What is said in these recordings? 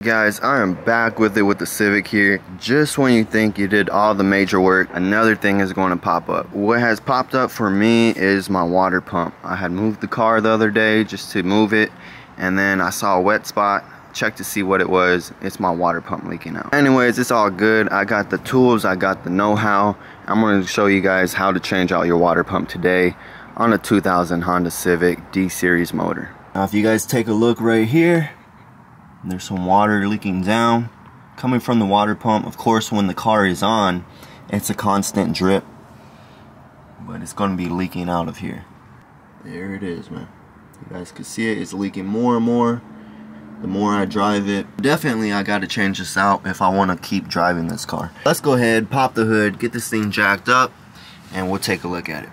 Guys, I am back with it with the Civic here. Just when you think you did all the major work, another thing is going to pop up. What has popped up for me is my water pump. I had moved the car the other day just to move it, and then I saw a wet spot. Checked to see what it was. It's my water pump leaking out. Anyways, it's all good. I got the tools, I got the know-how. I'm going to show you guys how to change out your water pump today on a 2000 Honda Civic D-Series motor. Now if you guys take a look right here, there's some water leaking down coming from the water pump. Of course, when the car is on, it's a constant drip, but it's going to be leaking out of here. There it is, man. You guys can see it. It's leaking more and more the more I drive it. Definitely I got to change this out if I want to keep driving this car. Let's go ahead, pop the hood, get this thing jacked up, and we'll take a look at it.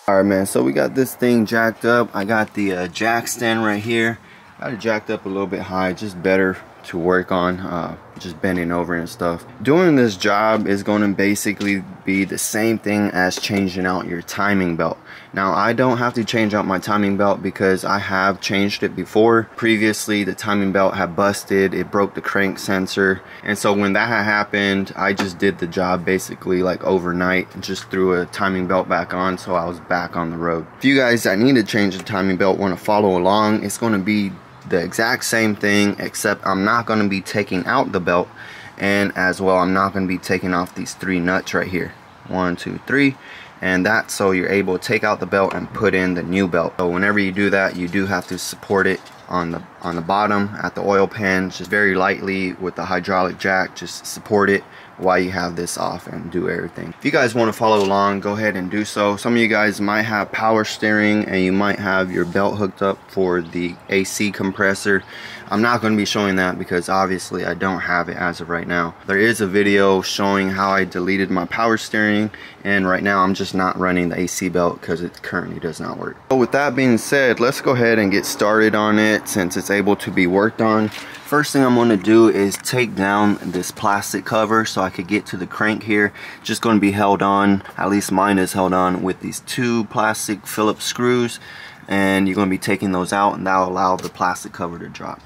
Alright, man, so we got this thing jacked up. I got the jack stand right here. Got it jacked up a little bit high, just better to work on, just bending over and stuff. Doing this job is going to basically be the same thing as changing out your timing belt. Now, I don't have to change out my timing belt because I have changed it before. Previously, the timing belt had busted, it broke the crank sensor, and so when that had happened, I just did the job basically like overnight, just threw a timing belt back on, so I was back on the road. If you guys that need to change the timing belt want to follow along, it's going to be the exact same thing, except I'm not going to be taking out the belt, and as well I'm not going to be taking off these 3 nuts right here, 1, 2, 3, and that's so you're able to take out the belt and put in the new belt. So whenever you do that, you do have to support it on the bottom at the oil pan, just very lightly with the hydraulic jack. Just support it while you have this off and do everything. If you guys want to follow along, go ahead and do so. Some of you guys might have power steering and you might have your belt hooked up for the AC compressor. I'm not going to be showing that because obviously I don't have it as of right now. There is a video showing how I deleted my power steering, and right now I'm just not running the AC belt because it currently does not work. So with that being said, let's go ahead and get started on it since it's able to be worked on. First thing I'm going to do is take down this plastic cover so I could get to the crank here. Just going to be held on, at least mine is held on, with these 2 plastic Phillips screws, and you're going to be taking those out, and that will allow the plastic cover to drop.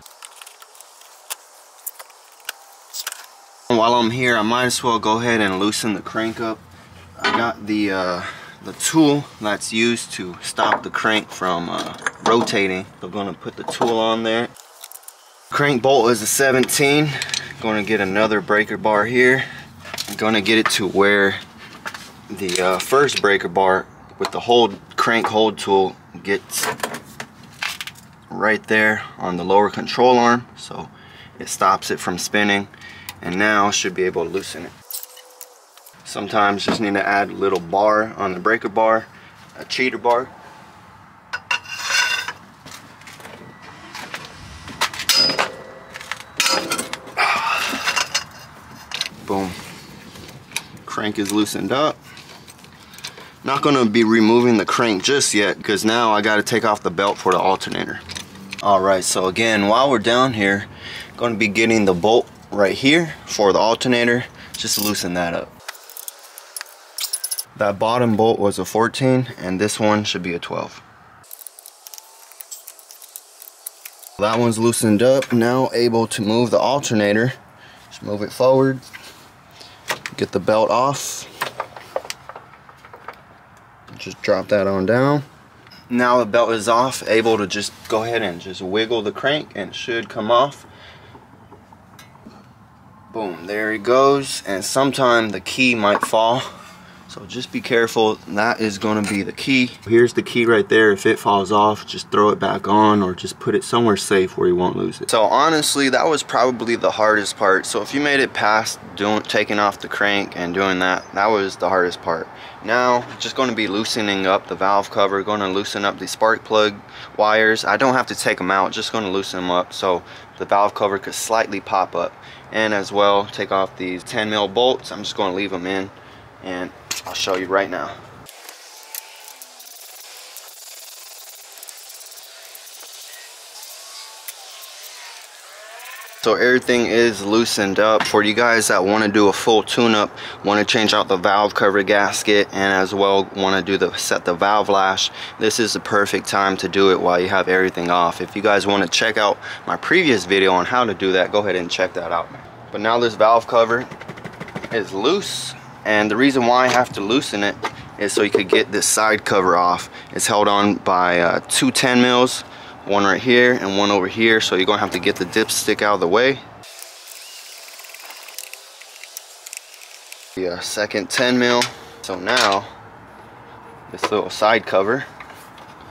While I'm here, I might as well go ahead and loosen the crank up. I got the tool that's used to stop the crank from rotating. I'm going to put the tool on there. Crank bolt is a 17. Going to get another breaker bar here. I'm going to get it to where the first breaker bar with the crank hold tool gets right there on the lower control arm, so it stops it from spinning, and now should be able to loosen it. Sometimes just need to add a little bar on the breaker bar, a cheater bar. Boom. Crank is loosened up. Not going to be removing the crank just yet because now I got to take off the belt for the alternator. Alright, so again, while we're down here, going to be getting the bolt right here for the alternator. Just loosen that up. That bottom bolt was a 14 and this one should be a 12. That one's loosened up. Now able to move the alternator. Just move it forward. Get the belt off. Just drop that on down. Now the belt is off, able to just go ahead and just wiggle the crank and it should come off. Boom, there it goes. And sometime the key might fall, so just be careful. That is going to be the key. Here's the key right there. If it falls off, just throw it back on or just put it somewhere safe where you won't lose it. So honestly, that was probably the hardest part. So if you made it past taking off the crank and doing that, that was the hardest part. Now just going to be loosening up the valve cover, going to loosen up the spark plug wires. I don't have to take them out, just going to loosen them up so the valve cover could slightly pop up. And as well, take off these 10mm bolts. I'm just going to leave them in and I'll show you right now. So everything is loosened up. For you guys that want to do a full tune-up, want to change out the valve cover gasket, and as well want to do set the valve lash, this is the perfect time to do it while you have everything off. If you guys want to check out my previous video on how to do that, go ahead and check that out. But now this valve cover is loose, and the reason why I have to loosen it is so you could get this side cover off. It's held on by two 10 mils, one right here and one over here, so you're gonna have to get the dipstick out of the way. The second 10 mil. So now this little side cover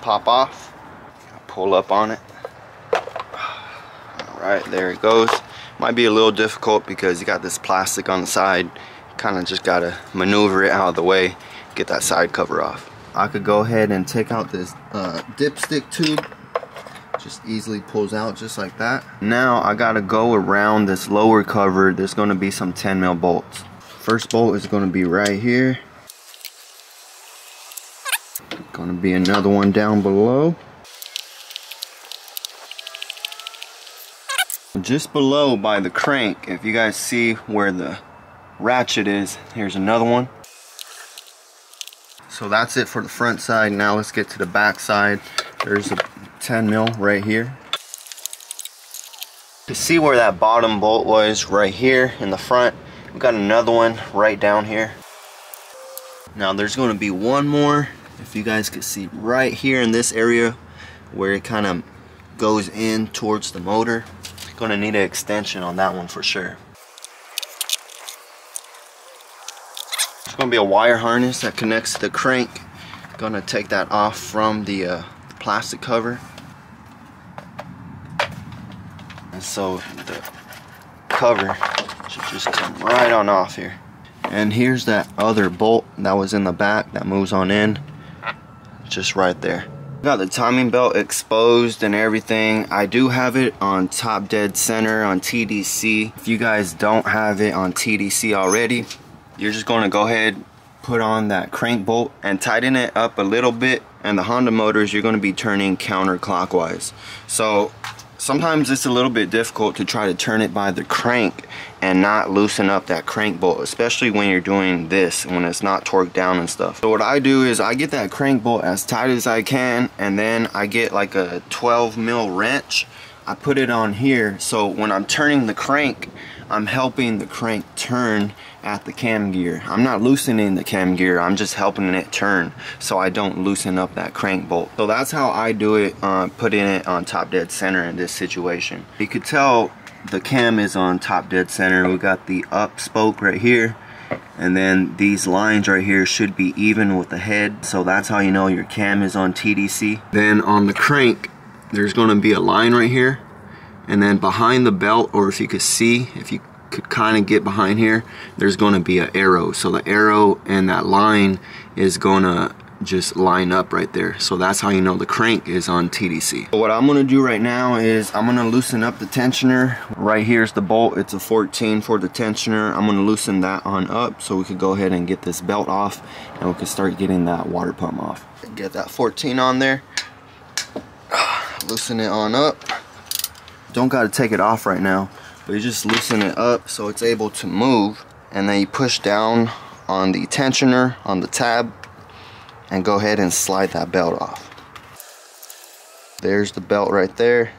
pop off, pull up on it. All right, there it goes. Might be a little difficult because you got this plastic on the side. Kind of just gotta maneuver it out of the way, get that side cover off. I could go ahead and take out this dipstick tube. Just easily pulls out just like that. Now I gotta go around this lower cover. There's gonna be some 10 mil bolts. First bolt is gonna be right here. Gonna be another one down below. Just below by the crank, if you guys see where the ratchet is, here's another one. So that's it for the front side. Now let's get to the back side. There's a 10 mil right here. You see where that bottom bolt was right here in the front. We got another one right down here. Now there's going to be one more, if you guys could see right here in this area where it kind of goes in towards the motor. Going to need an extension on that one for sure. There's going to be a wire harness that connects to the crank. Going to take that off from the plastic cover. And so the cover should just come right on off here. And here's that other bolt that was in the back that moves on in, just right there. Got the timing belt exposed and everything. I do have it on top dead center on TDC. If you guys don't have it on TDC already, you're just going to go ahead, put on that crank bolt and tighten it up a little bit. And the Honda motors, you're going to be turning counterclockwise. So sometimes it's a little bit difficult to try to turn it by the crank and not loosen up that crank bolt, especially when you're doing this, when it's not torqued down and stuff. So what I do is I get that crank bolt as tight as I can, and then I get like a 12 mil wrench. I put it on here, so when I'm turning the crank, I'm helping the crank turn at the cam gear. I'm not loosening the cam gear, I'm just helping it turn so I don't loosen up that crank bolt. So that's how I do it, putting it on top dead center in this situation. You could tell the cam is on top dead center. We got the up spoke right here, and then these lines right here should be even with the head, so that's how you know your cam is on TDC. Then on the crank, there's going to be a line right here, and then behind the belt, or if you could see, if you could kind of get behind here, there's going to be an arrow. So the arrow and that line is going to just line up right there. So that's how you know the crank is on TDC. So what I'm going to do right now is I'm going to loosen up the tensioner. Right here's the bolt. It's a 14 for the tensioner. I'm going to loosen that on up so we could go ahead and get this belt off, and we can start getting that water pump off. Get that 14 on there. Loosen it on up. Don't got to take it off right now, but you just loosen it up so it's able to move, and then you push down on the tensioner on the tab and go ahead and slide that belt off. There's the belt right there.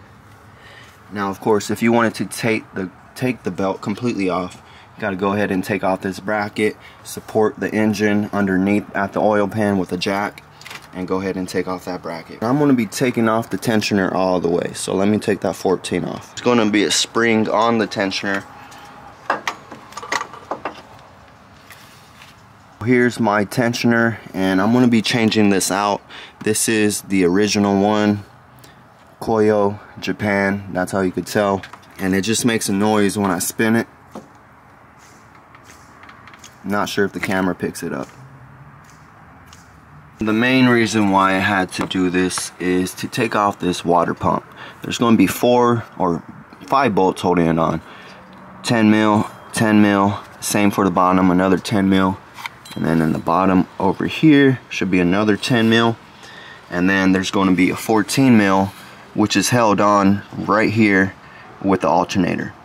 Now of course, if you wanted to take the belt completely off, you got to go ahead and take off this bracket, support the engine underneath at the oil pan with a jack, and go ahead and take off that bracket. I'm going to be taking off the tensioner all the way, so let me take that 14 off. It's going to be a spring on the tensioner. Here's my tensioner, and I'm going to be changing this out. This is the original one, Koyo, Japan, that's how you could tell. And it just makes a noise when I spin it. Not sure if the camera picks it up. The main reason why I had to do this is to take off this water pump. There's going to be 4 or 5 bolts holding it on. 10 mil, 10 mil, same for the bottom, another 10 mil. And then in the bottom over here should be another 10 mil. And then there's going to be a 14 mil, which is held on right here with the alternator.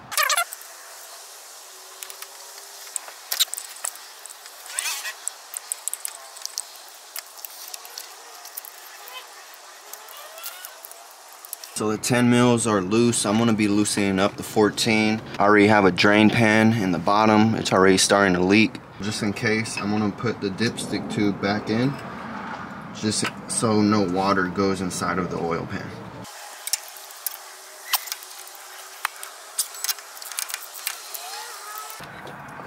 So the 10 mils are loose. I'm gonna be loosening up the 14. I already have a drain pan in the bottom. It's already starting to leak. Just in case, I'm gonna put the dipstick tube back in, just so no water goes inside of the oil pan.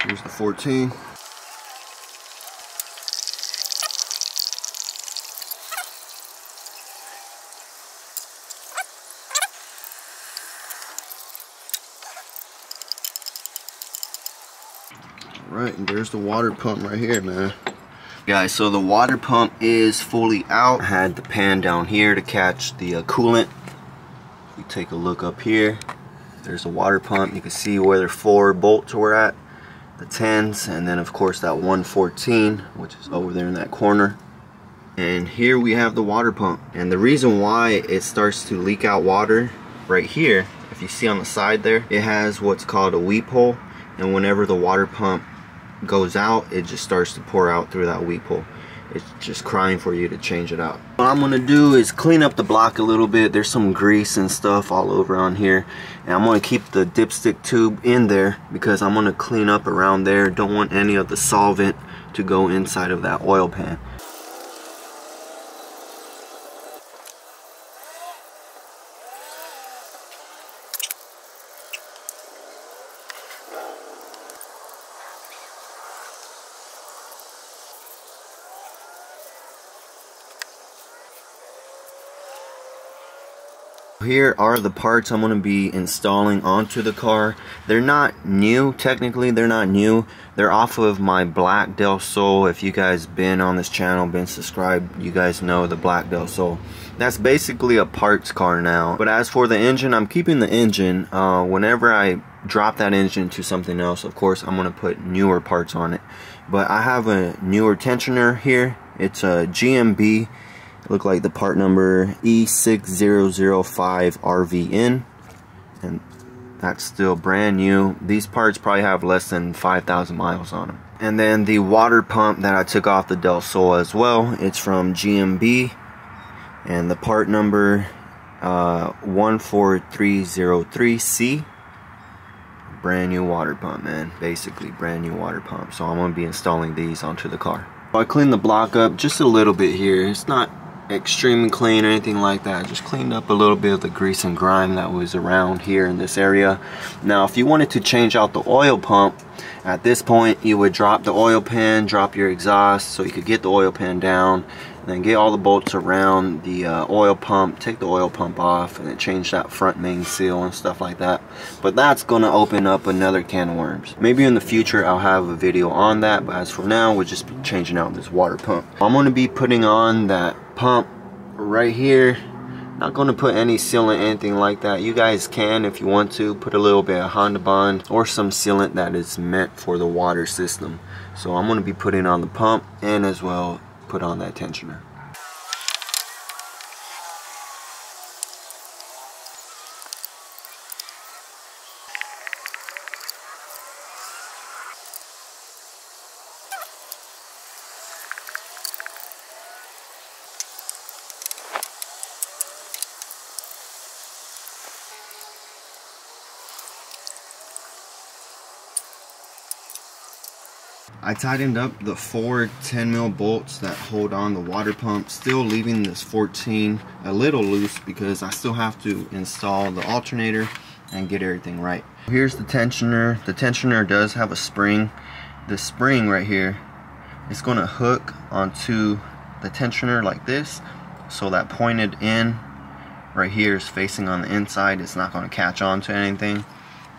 Here's the 14. Right, and there's the water pump right here, man. Guys, so the water pump is fully out. I had the pan down here to catch the coolant. We take a look up here. There's the water pump. You can see where the 4 bolts were at, the 10s, and then of course that 114, which is over there in that corner. And here we have the water pump. And the reason why it starts to leak out water right here, if you see on the side there, it has what's called a weep hole. And whenever the water pump goes out, it just starts to pour out through that weep hole. It's just crying for you to change it out. What I'm gonna do is clean up the block a little bit. There's some grease and stuff all over on here, and I'm gonna keep the dipstick tube in there because I'm gonna clean up around there. Don't want any of the solvent to go inside of that oil pan. Here are the parts I'm going to be installing onto the car. They're not new, technically they're not new. They're off of my Black Del Sol. If you guys been on this channel, been subscribed, you guys know the Black Del Sol. That's basically a parts car now. But as for the engine, I'm keeping the engine. Whenever I drop that engine to something else, of course I'm going to put newer parts on it. But I have a newer tensioner here. It's a GMB. Look like the part number E6005RVN, and that's still brand new. These parts probably have less than 5,000 miles on them. And then the water pump that I took off the Del Sol as well, it's from GMB, and the part number 14303C. Brand new water pump, man. Basically brand new water pump. So I'm gonna be installing these onto the car. I cleaned the block up just a little bit here. It's not extremely clean or anything like that. Just cleaned up a little bit of the grease and grime that was around here in this area. Now if you wanted to change out the oil pump, at this point you would drop the oil pan, drop your exhaust so you could get the oil pan down, and then get all the bolts around the oil pump, take the oil pump off, and then change that front main seal and stuff like that. But that's gonna open up another can of worms. Maybe in the future I'll have a video on that, but as for now we're just changing out this water pump. I'm gonna be putting on that pump right here. Not going to put any sealant, anything like that. You guys can, if you want to, put a little bit of Honda Bond or some sealant that is meant for the water system. So I'm going to be putting on the pump and as well put on that tensioner. I tightened up the 4 10 mil bolts that hold on the water pump, still leaving this 14 a little loose because I still have to install the alternator and get everything right. Here's the tensioner. The tensioner does have a spring. The spring right here is going to hook onto the tensioner like this, so that pointed in right here is facing on the inside. It's not going to catch on to anything,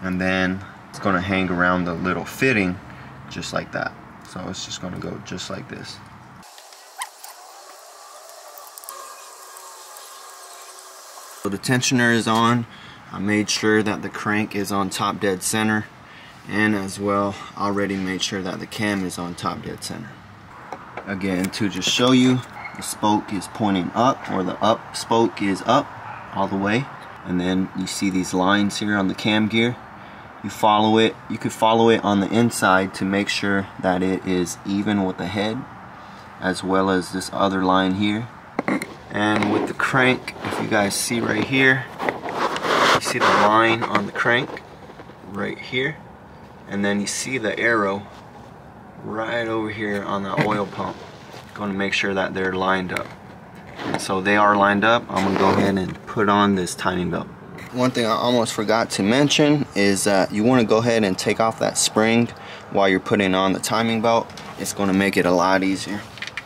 and then it's going to hang around the little fitting just like that. So it's just going to go just like this. So the tensioner is on. I made sure that the crank is on top dead center, and as well already made sure that the cam is on top dead center. Again, to just show you, the spoke is pointing up, or the up spoke is up all the way, and then you see these lines here on the cam gear. You follow it. You could follow it on the inside to make sure that it is even with the head, as well as this other line here. And with the crank, if you guys see right here, see the line on the crank right here, and then you see the arrow right over here on the oil pump. Going to make sure that they're lined up. And so they are lined up. I'm going to go ahead and put on this timing belt. One thing I almost forgot to mention is that you want to go ahead and take off that spring while you're putting on the timing belt. It's going to make it a lot easier.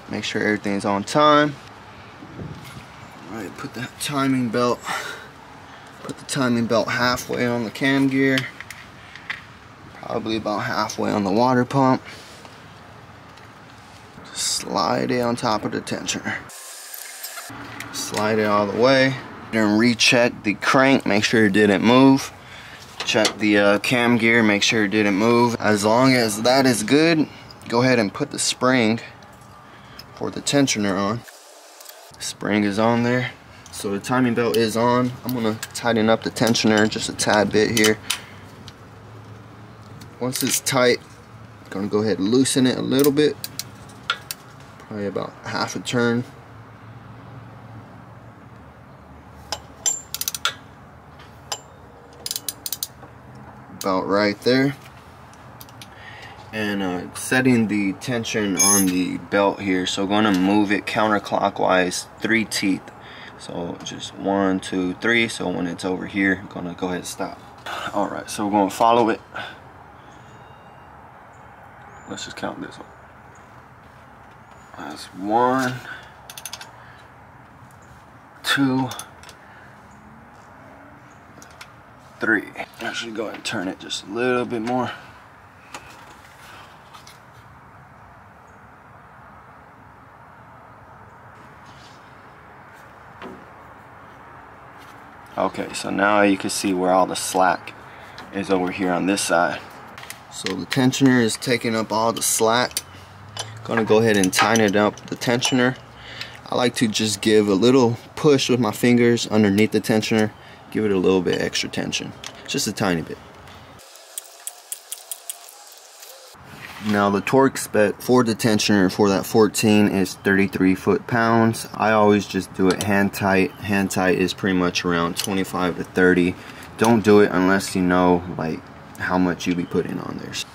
Make sure everything's on time. Alright, put that timing belt. Put the timing belt halfway on the cam gear. Probably about halfway on the water pump. Slide it on top of the tensioner. Slide it all the way. Then recheck the crank, make sure it didn't move. Check the cam gear, make sure it didn't move. As long as that is good, go ahead and put the spring for the tensioner on. Spring is on there. So the timing belt is on. I'm gonna tighten up the tensioner just a tad bit here. Once it's tight, I'm gonna go ahead and loosen it a little bit. Probably about half a turn. About right there. And setting the tension on the belt here, so going to move it counterclockwise 3 teeth. So just 1, 2, 3. So when it's over here, I'm gonna go ahead and stop. Alright, so we're gonna follow it. Let's just count this one. That's 1, 2, 3. I should go ahead and turn it just a little bit more. Okay, so now you can see where all the slack is over here on this side. So the tensioner is taking up all the slack. Gonna go ahead and tighten up the tensioner. I like to just give a little push with my fingers underneath the tensioner. Give it a little bit extra tension, just a tiny bit. Now the torque spec for the tensioner for that 14 is 33 foot-pounds. I always just do it hand tight. Hand tight is pretty much around 25 to 30. Don't do it unless you know like how much you be putting on there. So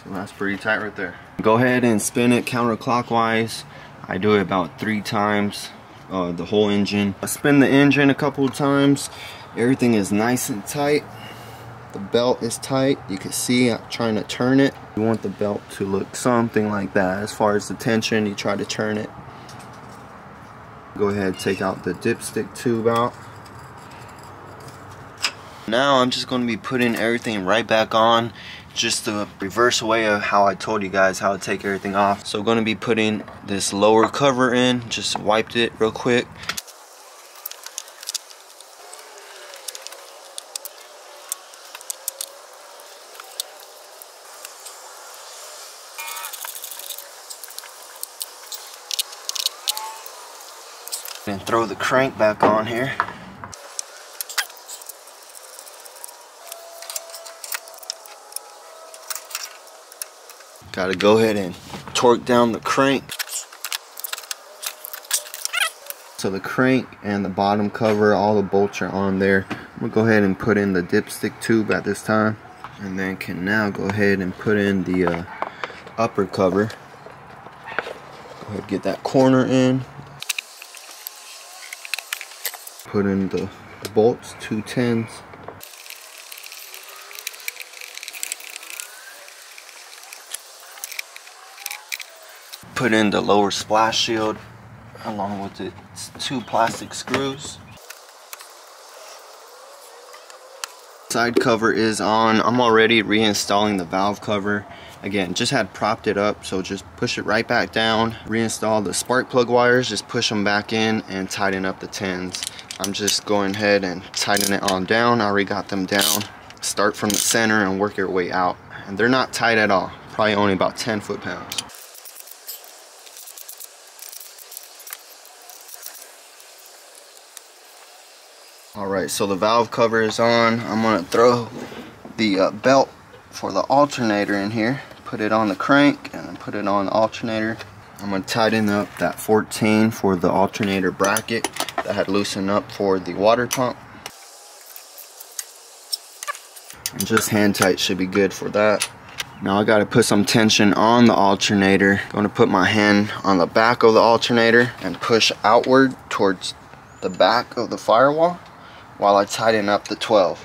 that's pretty tight right there. Go ahead and spin it counterclockwise. I do it about 3 times. The whole engine. I spin the engine a couple of times. Everything is nice and tight. The belt is tight. You can see I'm trying to turn it. You want the belt to look something like that. As far as the tension, you try to turn it. Go ahead, take out the dipstick tube out. Now I'm just going to be putting everything right back on, just the reverse way of how I told you guys how to take everything off. So I'm going to be putting this lower cover in. Just wiped it real quick. And throw the crank back on here. Gotta go ahead and torque down the crank. So the crank and the bottom cover, all the bolts are on there. I'm gonna go ahead and put in the dipstick tube at this time, and then can now go ahead and put in the upper cover. Go ahead and get that corner in. Put in the bolts, 2 10s. Put in the lower splash shield along with its 2 plastic screws. Side cover is on. I'm already reinstalling the valve cover. Again, just had propped it up, so just push it right back down. Reinstall the spark plug wires, just push them back in and tighten up the 10s. I'm just going ahead and tighten it on down. I already got them down. Start from the center and work your way out. And they're not tight at all. Probably only about 10 foot-pounds. Alright, so the valve cover is on. I'm going to throw the belt for the alternator in here. Put it on the crank and then put it on the alternator. I'm going to tighten up that 14 for the alternator bracket. that had loosened up for the water pump. And just hand tight should be good for that. Now I got to put some tension on the alternator. I'm going to put my hand on the back of the alternator and push outward towards the back of the firewall while I tighten up the 12.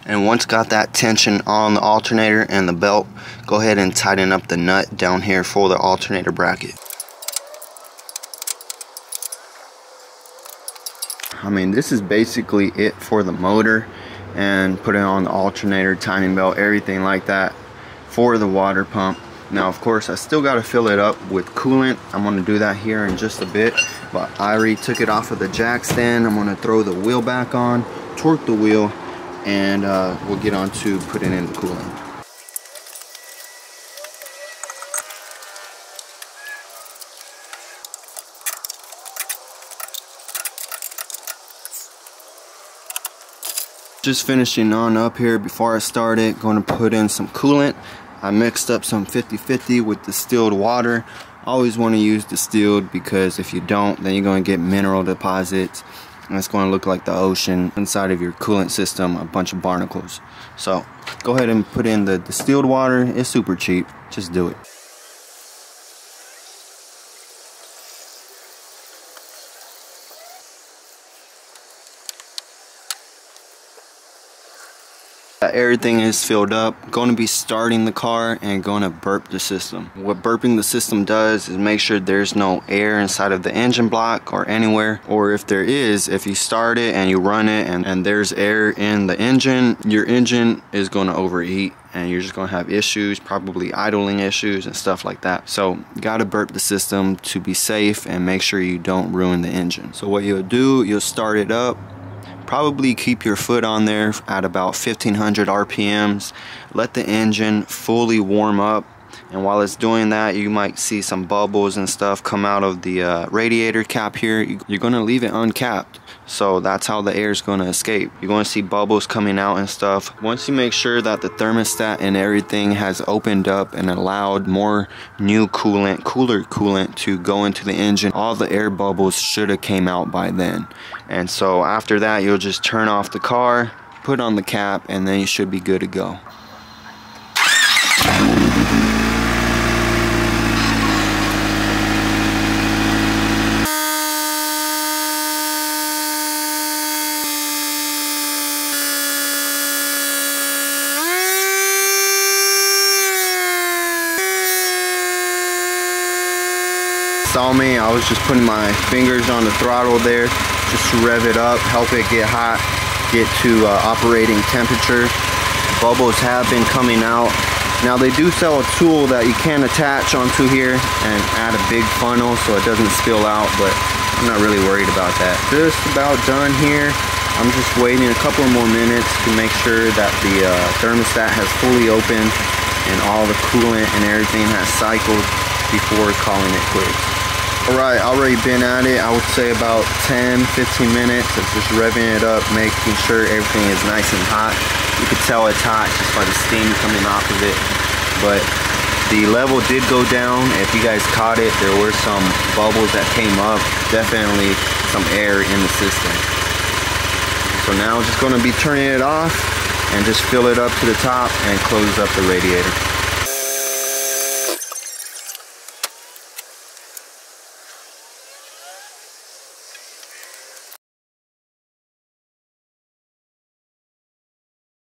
And once got that tension on the alternator and the belt, go ahead and tighten up the nut down here for the alternator bracket. I mean, this is basically it for the motor, and putting on the alternator, timing belt, everything like that for the water pump. Now of course I still got to fill it up with coolant. I'm going to do that here in just a bit, but I already took it off of the jack stand. I'm going to throw the wheel back on, torque the wheel, and we'll get on to putting in the coolant. Just finishing on up here. Before I started, going to put in some coolant. I mixed up some 50-50 with distilled water. Always want to use distilled, because if you don't, then you're going to get mineral deposits, and it's going to look like the ocean inside of your coolant system, a bunch of barnacles. So go ahead and put in the distilled water. It's super cheap, just do it. Everything is filled up. Going to be starting the car and going to burp the system. What burping the system does is make sure there's no air inside of the engine block or anywhere, or if there is, if you start it and you run it and there's air in the engine, your engine is going to overheat and you're just going to have issues, probably idling issues and stuff like that. So you got to burp the system to be safe and make sure you don't ruin the engine. So what you'll do, you'll start it up. Probably keep your foot on there at about 1500 RPMs. Let the engine fully warm up, and while it's doing that, you might see some bubbles and stuff come out of the radiator cap here. You're going to leave it uncapped, so that's how the air is going to escape. You're going to see bubbles coming out and stuff. Once you make sure that the thermostat and everything has opened up and allowed more new coolant, cooler coolant to go into the engine, all the air bubbles should have came out by then. And so after that, you'll just turn off the car, put on the cap, and then you should be good to go. Saw me, I was just putting my fingers on the throttle there just to rev it up, help it get hot, get to operating temperature. Bubbles have been coming out. Now they do sell a tool that you can attach onto here and add a big funnel so it doesn't spill out, but I'm not really worried about that. Just about done here. I'm just waiting a couple more minutes to make sure that the thermostat has fully opened and all the coolant and everything has cycled before calling it quits. Alright, already been at it. I would say about 10-15 minutes of just revving it up, making sure everything is nice and hot. You can tell it's hot just by the steam coming off of it. But the level did go down. If you guys caught it, there were some bubbles that came up. Definitely some air in the system. So now I'm just going to be turning it off and just fill it up to the top and close up the radiator.